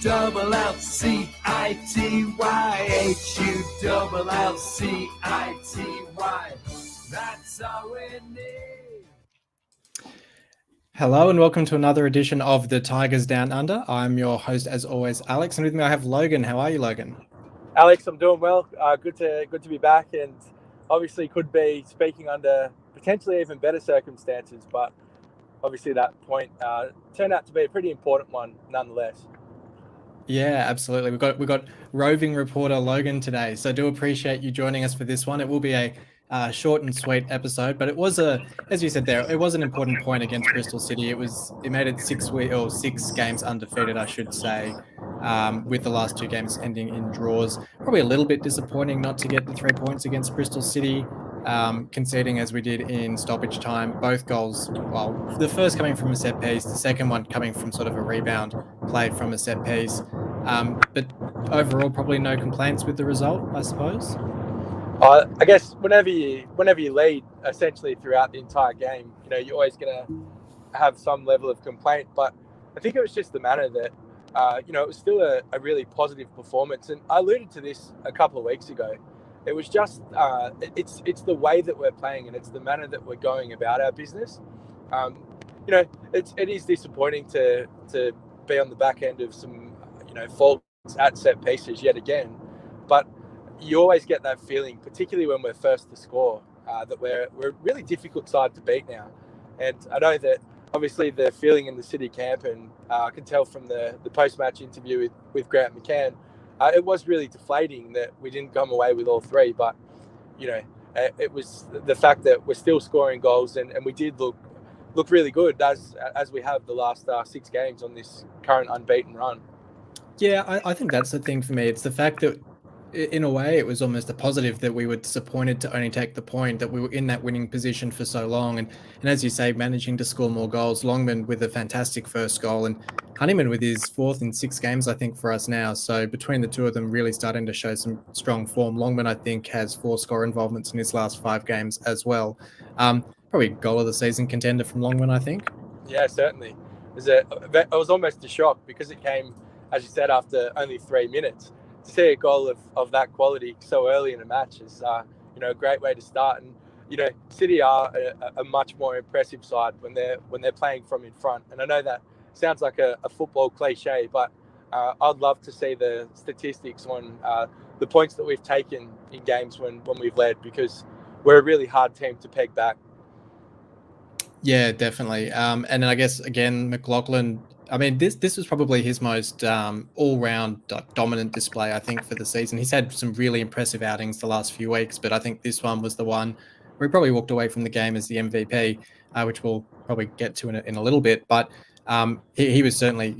Hughton. That's all we need. Hello and welcome to another edition of the Tigers Down Under. I'm your host, as always, Alex, and with me I have Logan. How are you, Logan? Alex, I'm doing well. Good to be back, and obviously could be speaking under potentially even better circumstances, but obviously that point turned out to be a pretty important one nonetheless. Yeah, absolutely. We've got roving reporter Logan today, so do appreciate you joining us for this one. It will be a short and sweet episode, but it was as you said there, it was an important point against Bristol City. It made it 6 games undefeated, I should say, with the last two games ending in draws. Probably a little bit disappointing not to get the 3 points against Bristol City, conceding as we did in stoppage time. Both goals, well, the first coming from a set piece, the second one coming from sort of a rebound play from a set piece. But overall, probably no complaints with the result, I suppose. I guess whenever you lead essentially throughout the entire game, you're always going to have some level of complaint. But I think it was just the manner that, it was still a really positive performance. And I alluded to this a couple of weeks ago. It was just, it's the way that we're playing and it's the manner that we're going about our business. It is disappointing to be on the back end of some, faults at set pieces yet again. But you always get that feeling, particularly when we're first to score, that we're a really difficult side to beat now. And I know that obviously the feeling in the City camp, and I can tell from the post-match interview with Grant McCann, it was really deflating that we didn't come away with all three. But, it was the fact that we're still scoring goals and we did look really good as we have the last 6 games on this current unbeaten run. Yeah, I think that's the thing for me. It's the fact that in a way, it was almost a positive that we were disappointed to only take the point, that we were in that winning position for so long. And as you say, managing to score more goals, Longman with a fantastic first goal and Honeymoon with his 4th in 6 games, I think, for us now. So between the two of them really starting to show some strong form. Longman, I think, has 4 score involvements in his last 5 games as well. Probably goal of the season contender from Longman, I think. Yeah, certainly. It was almost a shock because it came, as you said, after only 3 minutes. To see a goal of that quality so early in a match is, a great way to start. And City are a much more impressive side when they're playing from in front. And I know that sounds like a football cliche, but I'd love to see the statistics on the points that we've taken in games when we've led, because we're a really hard team to peg back. Yeah, definitely. And then I guess again, McLoughlin. I mean, this was probably his most all-round dominant display, I think, for the season. He's had some really impressive outings the last few weeks, but I think this one was the one where he probably walked away from the game as the MVP, which we'll probably get to in a little bit. But he was certainly,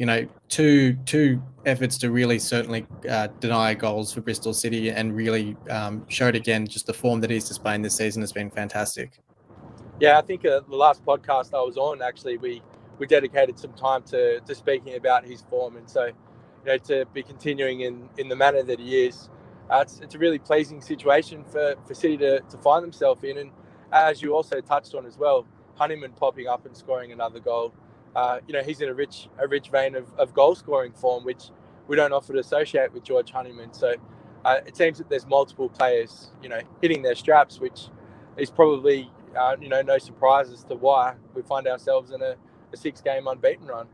two efforts to really certainly deny goals for Bristol City, and really showed again just the form that he's displaying this season has been fantastic. Yeah, I think the last podcast I was on, actually, we dedicated some time to speaking about his form. And so, to be continuing in the manner that he is, it's a really pleasing situation for City to find themselves in. And as you also touched on as well, Honeymoon popping up and scoring another goal. He's in a rich vein of goal scoring form, which we don't often associate with George Honeymoon. So it seems that there's multiple players, hitting their straps, which is probably, no surprise as to why we find ourselves in a 6-game unbeaten run.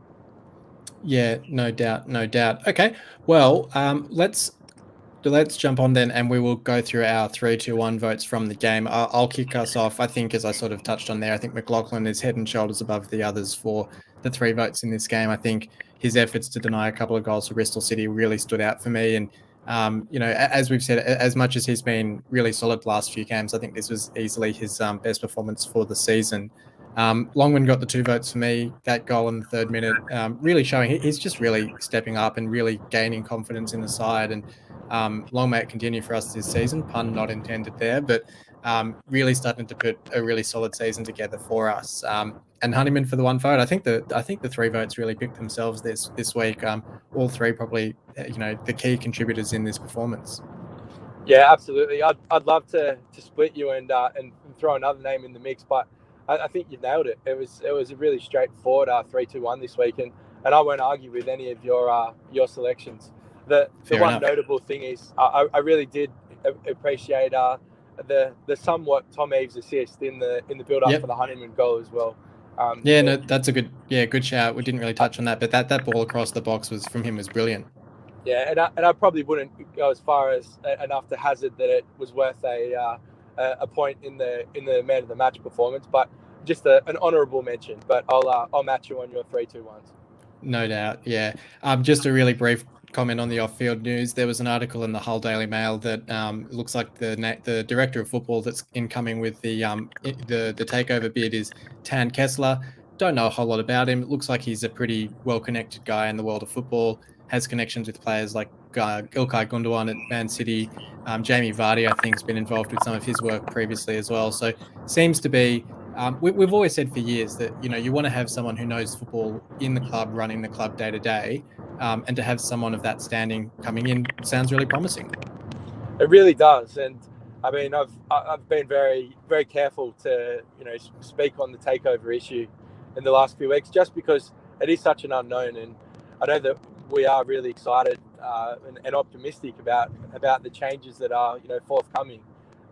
Yeah, no doubt. Okay, well, let's jump on then, and we will go through our 3-2-1 votes from the game. I'll kick us off. I think, as I sort of touched on there, I think McLoughlin is head and shoulders above the others for the 3 votes in this game. I think his efforts to deny a couple of goals for Bristol City really stood out for me. And as we've said, as much as he's been really solid the last few games, I think this was easily his best performance for the season. Longman got the 2 votes for me. That goal in the 3rd minute, really showing he's just really stepping up and really gaining confidence in the side. And long may it continue for us this season, pun not intended there, but really starting to put a really solid season together for us. And Honeymoon for the 1 vote. I think the 3 votes really picked themselves this week. All 3 probably, the key contributors in this performance. Yeah, absolutely. I'd love to split you and throw another name in the mix, but I think you've nailed it. It was a really straightforward 3-2-1 this week, and and I won't argue with any of your selections. The Fair one enough. notable thing is I really did appreciate the somewhat Tom Eaves assist in the build up Yep. for the honeymoon goal as well. Yeah, no, that's a good shout. We didn't really touch on that, but that ball across the box was brilliant. Yeah, and I probably wouldn't go as far as enough to hazard that it was worth a point in the man of the match performance, but just an honourable mention. But I'll match you on your 3-2-1s. No doubt, yeah. Just a really brief comment on the off-field news. There was an article in the Hull Daily Mail that looks like the director of football that's incoming with the takeover bid is Tan Kessler. Don't know a whole lot about him. It looks like he's a pretty well-connected guy in the world of football. Has connections with players like Ilkay Gundogan at Man City. Jamie Vardy, I think, has been involved with some of his work previously as well. So seems to be. We've always said for years that you want to have someone who knows football in the club, running the club day to day, and to have someone of that standing coming in sounds really promising. It really does, and I mean I've been very very careful to speak on the takeover issue in the last few weeks, just because it is such an unknown, and I know that we are really excited and optimistic about the changes that are forthcoming.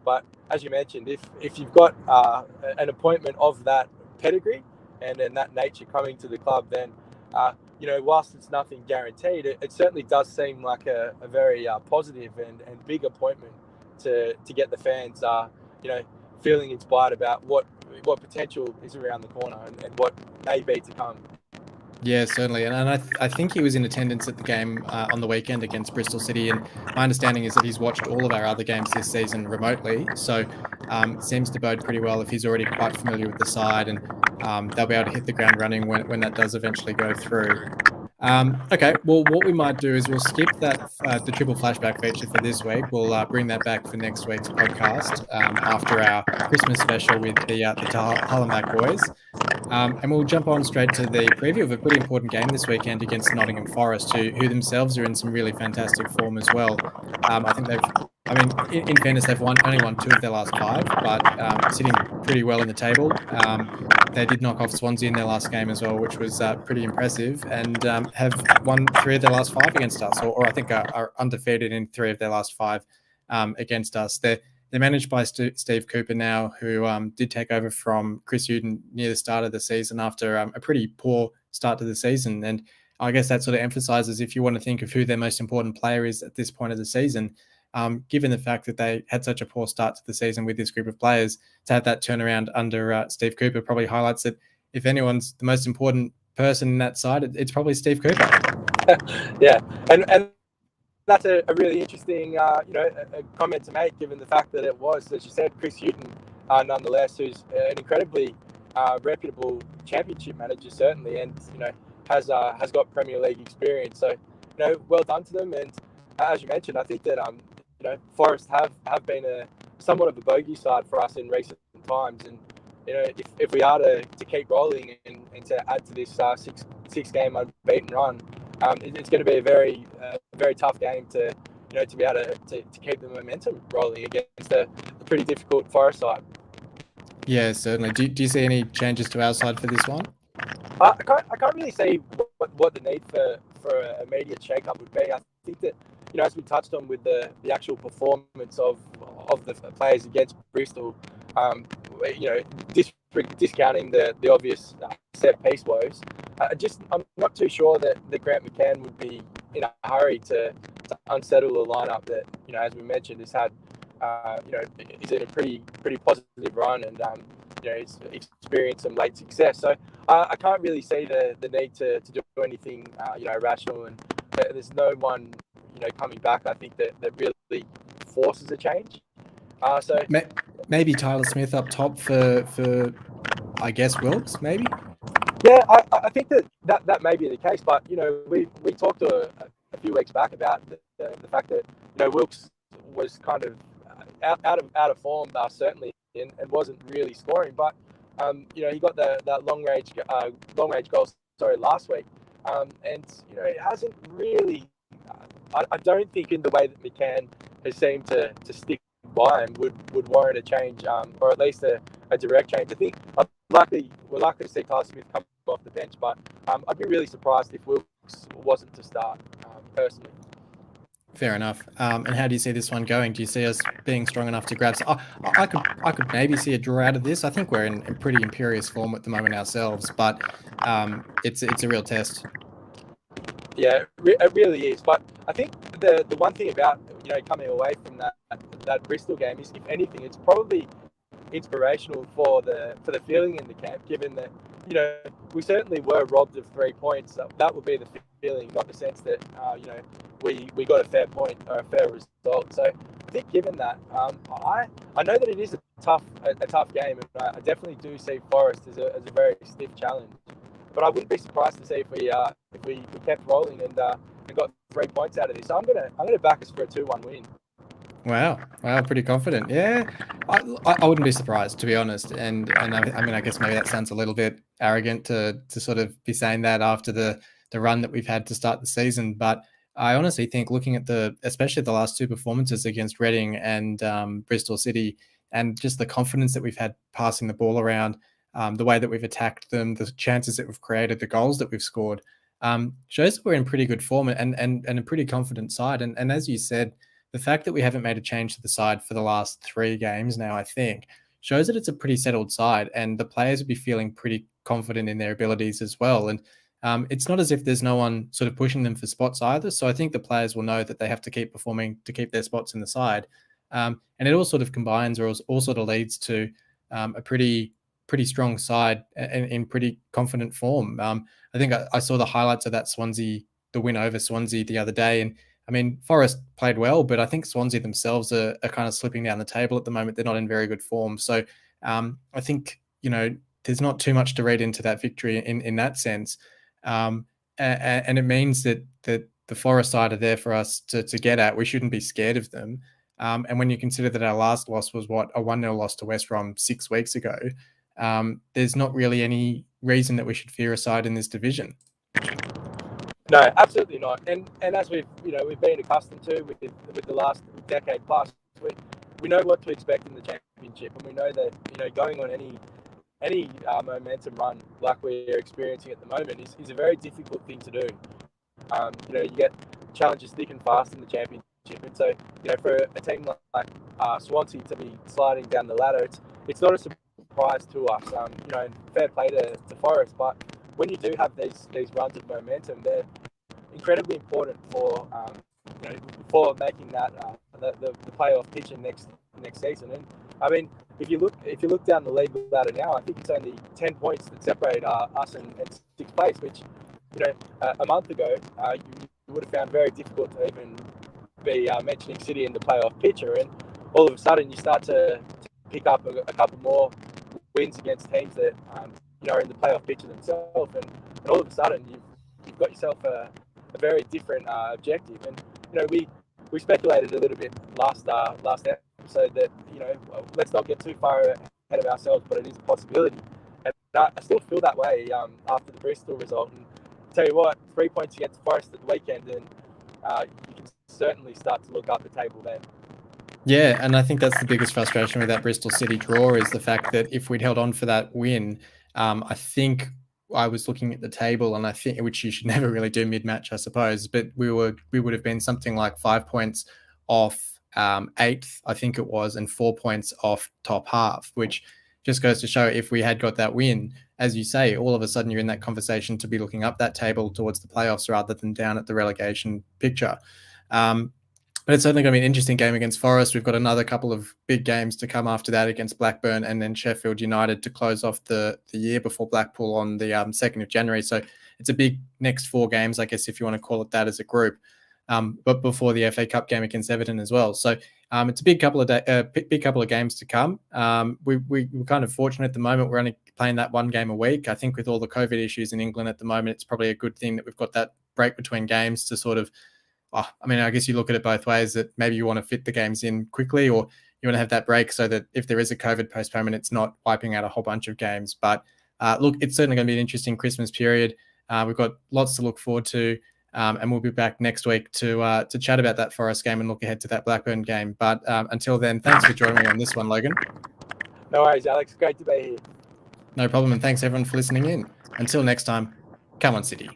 But as you mentioned, if you've got an appointment of that pedigree and that nature coming to the club, then whilst it's nothing guaranteed, it certainly does seem like a very positive and big appointment to get the fans feeling inspired about what potential is around the corner and what may be to come. Yeah, certainly. And I think he was in attendance at the game on the weekend against Bristol City. And my understanding is that he's watched all of our other games this season remotely. So seems to bode pretty well if he's already quite familiar with the side. And they'll be able to hit the ground running when that does eventually go through. Okay, well, what we might do is we'll skip that the triple flashback feature for this week. We'll bring that back for next week's podcast after our Christmas special with the Hollenbach boys. And we'll jump on straight to the preview of a pretty important game this weekend against Nottingham Forest, who themselves are in some really fantastic form as well. I think in fairness, they've only won 2 of their last 5, but sitting pretty well in the table. They did knock off Swansea in their last game as well, which was pretty impressive, and have won 3 of their last 5 against us, or I think are undefeated in 3 of their last 5 against us. They're managed by Steve Cooper now, who did take over from Chris Hughton near the start of the season after a pretty poor start to the season. And I guess that sort of emphasises, if you want to think of who their most important player is at this point of the season, given the fact that they had such a poor start to the season with this group of players, to have that turnaround under Steve Cooper probably highlights that if anyone's the most important person in that side, it's probably Steve Cooper. Yeah, and that's a really interesting, a comment to make, given the fact that it was, as you said, Chris Hughton, nonetheless, who's an incredibly reputable championship manager, certainly, and has got Premier League experience. So, well done to them. And as you mentioned, I think that Forest have been somewhat of a bogey side for us in recent times, and if we are to keep rolling and to add to this six game unbeaten run. It's going to be a very tough game to be able to keep the momentum rolling against a pretty difficult Forest side. Yeah, certainly. Do you see any changes to our side for this one? I can't really see what the need for an immediate shake-up would be. I think that as we touched on with the actual performance of the players against Bristol, discounting the obvious set piece woes. I'm not too sure that Grant McCann would be in a hurry to unsettle a lineup that as we mentioned has had is in a pretty positive run and he's experienced some late success. So I can't really see the need to do anything rational, and there's no one coming back. I think that really forces a change. So maybe Tyler Smith up top for I guess Wilkes, maybe. Yeah, I think that may be the case, but we talked a few weeks back about the fact that Wilkes was kind of out of form, certainly, and wasn't really scoring. But he got that long range goal last week, and it hasn't really. I don't think in the way that McCann has seemed to stick by him would warrant a change, or at least a direct change. I think we're likely to see Tyler Smith come off the bench. But I'd be really surprised if Wilkes wasn't to start, personally. Fair enough. And how do you see this one going? Do you see us being strong enough to grab? I could maybe see a draw out of this. I think we're in pretty imperious form at the moment ourselves, but it's a real test. Yeah, it really is. But I think the one thing about coming away from that Bristol game is, if anything, it's probably inspirational for the feeling in the camp. Given that we certainly were robbed of 3 points. That would be the feeling, not the sense that we got a fair point or a fair result. So I think, given that, I know that it is a tough game, and I definitely do see Forest as a very stiff challenge. But I wouldn't be surprised to see if we kept rolling and got 3 points out of this. So I'm gonna back us for a 2-1 win. Wow, pretty confident. Yeah, I wouldn't be surprised, to be honest. And I mean, I guess maybe that sounds a little bit arrogant to sort of be saying that after the run that we've had to start the season. But I honestly think, looking at especially the last 2 performances against Reading and Bristol City, and just the confidence that we've had passing the ball around, the way that we've attacked them, the chances that we've created, the goals that we've scored, shows that we're in pretty good form and a pretty confident side. And as you said, the fact that we haven't made a change to the side for the last 3 games now, I think, shows that it's a pretty settled side, and the players would be feeling pretty confident in their abilities as well. And it's not as if there's no one sort of pushing them for spots either. So I think the players will know that they have to keep performing to keep their spots in the side. And it all sort of combines, or all sort of leads to a pretty strong side in pretty confident form. I think I saw the highlights of the win over Swansea the other day, and I mean, Forest played well, but I think Swansea themselves are kind of slipping down the table at the moment. They're not in very good form. So I think, there's not too much to read into that victory in that sense. And it means that the Forest side are there for us to get at. We shouldn't be scared of them. And when you consider that our last loss was a 1-0 loss to West Brom 6 weeks ago, there's not really any reason that we should fear a side in this division. No, absolutely not. And as we've been accustomed to with the last decade plus, we know what to expect in the championship, and we know that going on any momentum run like we're experiencing at the moment is a very difficult thing to do. You get challenges thick and fast in the championship, and so for a team like Swansea to be sliding down the ladder, it's not a surprise to us. And fair play to Forest, but when you do have these runs of momentum, they're incredibly important for making that the playoff picture next season. And I mean, if you look down the league ladder now, I think it's only 10 points that separate us and 6th place, which a month ago you would have found very difficult to even be mentioning City in the playoff picture. And all of a sudden you start to pick up a couple more wins against teams that are in the playoff picture themselves, and all of a sudden you've got yourself a very different objective. And we speculated a little bit last episode that let's not get too far ahead of ourselves, but it is a possibility. And I still feel that way after the Bristol result. And tell you what, 3 points against Forest at the weekend, and you can certainly start to look up the table then. Yeah, and I think that's the biggest frustration with that Bristol City draw, is the fact that if we'd held on for that win, I think I was looking at the table, and I think, which you should never really do mid-match, I suppose, but we would have been something like 5 points off 8th, I think it was, and 4 points off top half, which just goes to show, if we had got that win, as you say, all of a sudden you're in that conversation to be looking up that table towards the playoffs rather than down at the relegation picture. But it's certainly going to be an interesting game against Forest. We've got another couple of big games to come after that against Blackburn and then Sheffield United to close off the year before Blackpool on the 2nd of January. So it's a big next 4 games, I guess, if you want to call it that, as a group. But before the FA Cup game against Everton as well. So it's a big couple of games to come. We're kind of fortunate at the moment. We're only playing that 1 game a week. I think with all the COVID issues in England at the moment, it's probably a good thing that we've got that break between games to sort of, I mean, I guess you look at it both ways, that maybe you want to fit the games in quickly, or you want to have that break so that if there is a COVID postponement, it's not wiping out a whole bunch of games. But look, it's certainly going to be an interesting Christmas period. We've got lots to look forward to, and we'll be back next week to chat about that Forest game and look ahead to that Blackburn game. But until then, thanks for joining me on this one, Logan. No worries, Alex. Great to be here. No problem, and thanks everyone for listening in. Until next time, come on, City.